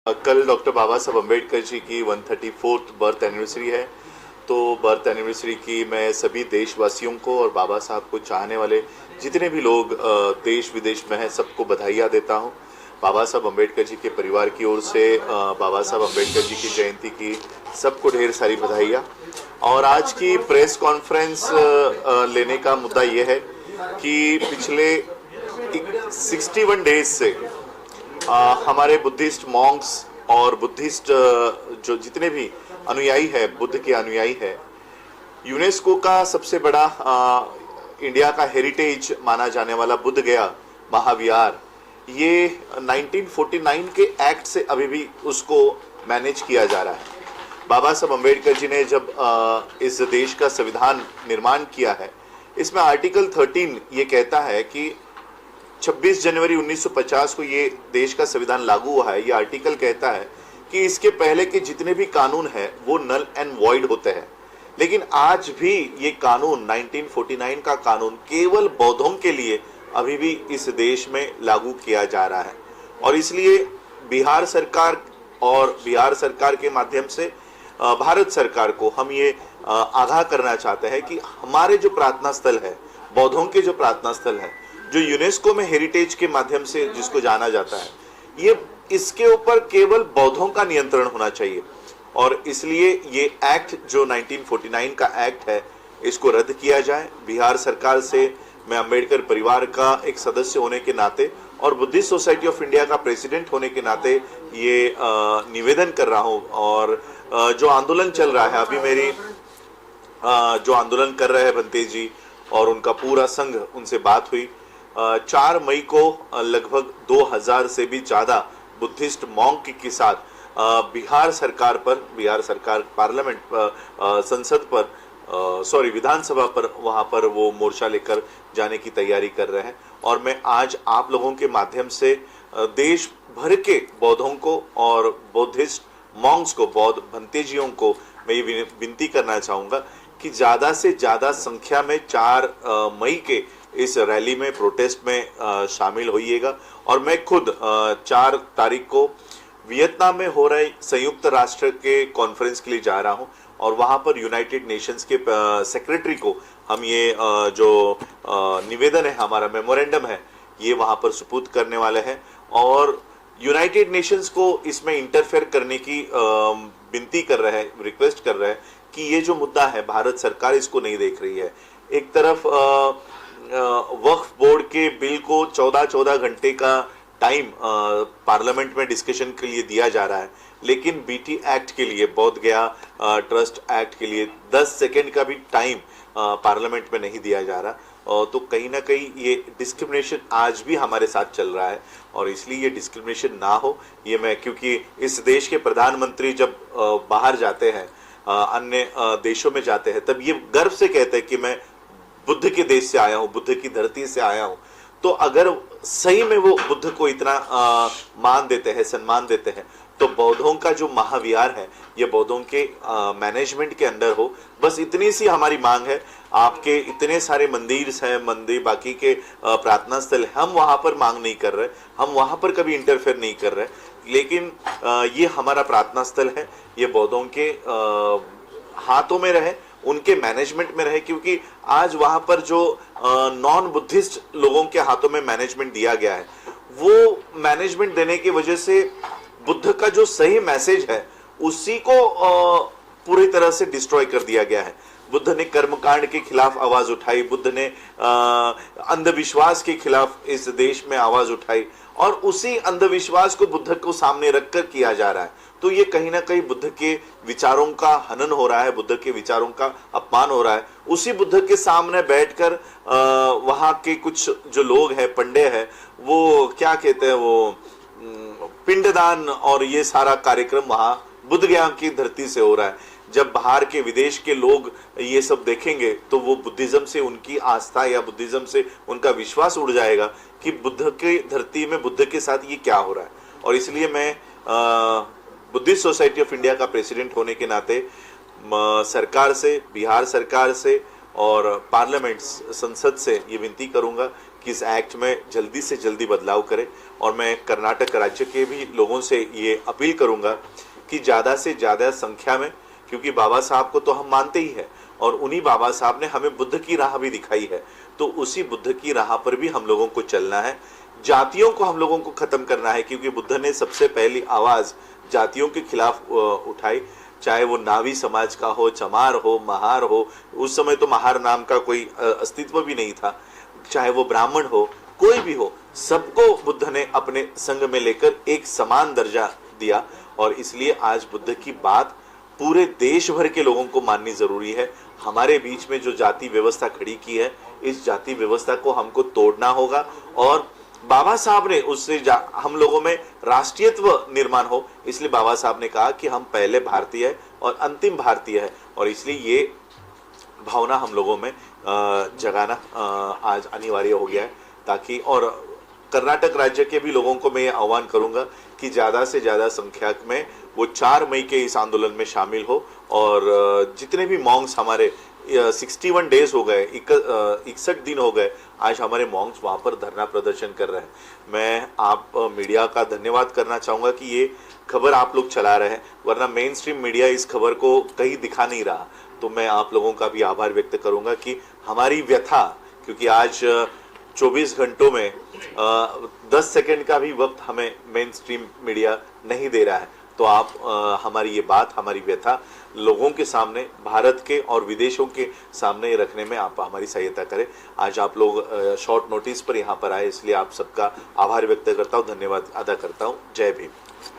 कल डॉक्टर बाबा साहब अम्बेडकर जी की 134th birth anniversary है। तो बर्थ एनिवर्सरी की मैं सभी देशवासियों को और बाबा साहब को चाहने वाले जितने भी लोग देश विदेश में हैं सबको बधाइयाँ देता हूँ। बाबा साहब अम्बेडकर जी के परिवार की ओर से बाबा साहब अम्बेडकर जी की जयंती की सबको ढेर सारी बधाइयाँ। और आज की प्रेस कॉन्फ्रेंस लेने का मुद्दा ये है कि पिछले 61 डेज से हमारे बुद्धिस्ट मॉन्क्स और बुद्धिस्ट जो जितने भी अनुयायी है, बुद्ध के अनुयायी है, यूनेस्को का सबसे बड़ा इंडिया का हेरिटेज माना जाने वाला बुद्ध गया महाविहार, ये 1949 के एक्ट से अभी भी उसको मैनेज किया जा रहा है। बाबा साहब अम्बेडकर जी ने जब इस देश का संविधान निर्माण किया है, इसमें आर्टिकल 13 ये कहता है कि 26 जनवरी 1950 को ये देश का संविधान लागू हुआ है। ये आर्टिकल कहता है कि इसके पहले के जितने भी कानून हैं वो नल एंड वॉइड होते हैं, लेकिन आज भी ये कानून 1949 का कानून केवल बौद्धों के लिए अभी भी इस देश में लागू किया जा रहा है। और इसलिए बिहार सरकार के माध्यम से भारत सरकार को हम ये आगाह करना चाहते हैं कि हमारे जो प्रार्थना स्थल है, बौद्धों के जो प्रार्थना स्थल है, जो यूनेस्को में हेरिटेज के माध्यम से जिसको जाना जाता है, ये इसके ऊपर केवल बौद्धों का नियंत्रण होना चाहिए। और इसलिए ये एक्ट जो 1949 का एक्ट है, इसको रद्द किया जाए। बिहार सरकार से मैं अम्बेडकर परिवार का एक सदस्य होने के नाते और बुद्धिस्ट सोसाइटी ऑफ इंडिया का प्रेसिडेंट होने के नाते ये निवेदन कर रहा हूँ। और जो आंदोलन चल रहा है अभी, मेरी जो आंदोलन कर रहे हैं भंते जी और उनका पूरा संघ, उनसे बात हुई। 4 मई को लगभग 2000 से भी ज़्यादा बुद्धिस्ट मॉन्क के साथ बिहार सरकार पार्लियामेंट संसद पर विधानसभा पर वहाँ पर वो मोर्चा लेकर जाने की तैयारी कर रहे हैं। और मैं आज आप लोगों के माध्यम से देश भर के बौद्धों को और बुद्धिस्ट मॉन्क्स को, बौद्ध भंतेजियों को मैं ये विनती करना चाहूँगा कि ज़्यादा से ज़्यादा संख्या में 4 मई के इस रैली में, प्रोटेस्ट में शामिल होइएगा। और मैं खुद 4 तारीख को वियतनाम में हो रहे संयुक्त राष्ट्र के कॉन्फ्रेंस के लिए जा रहा हूं और वहां पर यूनाइटेड नेशंस के सेक्रेटरी को हम ये जो निवेदन है, हमारा मेमोरेंडम है, ये वहां पर सुपुर्द करने वाले हैं। और यूनाइटेड नेशंस को इसमें इंटरफेयर करने की विनती कर रहे हैं, रिक्वेस्ट कर रहे हैं कि ये जो मुद्दा है, भारत सरकार इसको नहीं देख रही है। एक तरफ वक्फ बोर्ड के बिल को 14 घंटे का टाइम पार्लियामेंट में डिस्कशन के लिए दिया जा रहा है, लेकिन बीटी एक्ट के लिए, बोध गया ट्रस्ट एक्ट के लिए 10 सेकेंड का भी टाइम पार्लियामेंट में नहीं दिया जा रहा। तो कहीं ना कहीं ये डिस्क्रिमिनेशन आज भी हमारे साथ चल रहा है और इसलिए ये डिस्क्रिमिनेशन ना हो, ये मैं, क्योंकि इस देश के प्रधानमंत्री जब बाहर जाते हैं, अन्य देशों में जाते हैं, तब ये गर्व से कहते हैं कि मैं बुद्ध के देश से आया हूँ, बुद्ध की धरती से आया हूँ। तो अगर सही में वो बुद्ध को इतना मान देते हैं, सम्मान देते हैं, तो बौद्धों का जो महाविहार है, ये बौद्धों के मैनेजमेंट के अंडर हो। बस इतनी सी हमारी मांग है। आपके इतने सारे मंदिर बाकी के प्रार्थना स्थल, हम वहाँ पर मांग नहीं कर रहे, हम वहाँ पर कभी इंटरफेयर नहीं कर रहे, लेकिन ये हमारा प्रार्थना स्थल है, ये बौद्धों के हाथों में रहे, उनके मैनेजमेंट में रहे। क्योंकि आज वहां पर जो नॉन बुद्धिस्ट लोगों के हाथों में मैनेजमेंट दिया गया है, वो मैनेजमेंट देने की वजह से बुद्ध का जो सही मैसेज है उसी को पूरी तरह से डिस्ट्रॉय कर दिया गया है। बुद्ध ने कर्मकांड के खिलाफ आवाज उठाई, बुद्ध ने अंधविश्वास के खिलाफ इस देश में आवाज उठाई, और उसी अंधविश्वास को बुद्ध को सामने रखकर किया जा रहा है। तो ये कहीं ना कहीं बुद्ध के विचारों का हनन हो रहा है, बुद्ध के विचारों का अपमान हो रहा है। उसी बुद्ध के सामने बैठकर वहाँ के कुछ जो लोग हैं, पंडे हैं, वो क्या कहते हैं, वो पिंडदान और ये सारा कार्यक्रम वहाँ बुद्ध गया की धरती से हो रहा है। जब बाहर के, विदेश के लोग ये सब देखेंगे तो वो बुद्धिज्म से उनकी आस्था या बुद्धिज्म से उनका विश्वास उड़ जाएगा कि बुद्ध की धरती में बुद्ध के साथ ये क्या हो रहा है। और इसलिए मैं बुद्धिस्ट सोसाइटी ऑफ इंडिया का प्रेसिडेंट होने के नाते सरकार से, बिहार सरकार से और पार्लियामेंट, संसद से ये विनती करूंगा कि इस एक्ट में जल्दी से जल्दी बदलाव करें। और मैं कर्नाटक राज्य के भी लोगों से ये अपील करूंगा कि ज़्यादा से ज़्यादा संख्या में, क्योंकि बाबा साहब को तो हम मानते ही हैं और उन्हीं बाबा साहब ने हमें बुद्ध की राह भी दिखाई है, तो उसी बुद्ध की राह पर भी हम लोगों को चलना है। जातियों को हम लोगों को खत्म करना है, क्योंकि बुद्ध ने सबसे पहली आवाज़ जातियों के खिलाफ उठाई, चाहे वो नावी समाज का हो, चमार हो, महार हो, उस समय तो महार नाम का कोई अस्तित्व भी नहीं था, चाहे वो ब्राह्मण हो, कोई भी हो, सबको बुद्ध ने अपने संग में लेकर एक समान दर्जा दिया। और इसलिए आज बुद्ध की बात पूरे देश भर के लोगों को माननी जरूरी है। हमारे बीच में जो जाति व्यवस्था खड़ी की है, इस जाति व्यवस्था को हमको तोड़ना होगा और बाबा साहब ने उससे हम लोगों में राष्ट्रीयत्व निर्माण हो, इसलिए बाबा साहब ने कहा कि हम पहले भारतीय है और अंतिम भारतीय है, और इसलिए ये भावना हम लोगों में जगाना आज अनिवार्य हो गया है। ताकि और कर्नाटक राज्य के भी लोगों को मैं ये आह्वान करूंगा कि ज़्यादा से ज़्यादा संख्या में वो 4 मई के इस आंदोलन में शामिल हो। और जितने भी मॉन्क्स हमारे 61 डेज हो गए, 61 दिन हो गए, आज हमारे मॉन्क्स वहाँ पर धरना प्रदर्शन कर रहे हैं। मैं आप मीडिया का धन्यवाद करना चाहूँगा कि ये खबर आप लोग चला रहे हैं, वरना मेन स्ट्रीम मीडिया इस खबर को कहीं दिखा नहीं रहा। तो मैं आप लोगों का भी आभार व्यक्त करूँगा कि हमारी व्यथा, क्योंकि आज 24 घंटों में 10 सेकंड का भी वक्त हमें मेन स्ट्रीम मीडिया नहीं दे रहा है, तो आप हमारी ये बात, हमारी व्यथा लोगों के सामने, भारत के और विदेशों के सामने रखने में आप हमारी सहायता करें। आज आप लोग शॉर्ट नोटिस पर यहाँ पर आए, इसलिए आप सबका आभार व्यक्त करता हूँ, धन्यवाद अदा करता हूँ। जय भीम।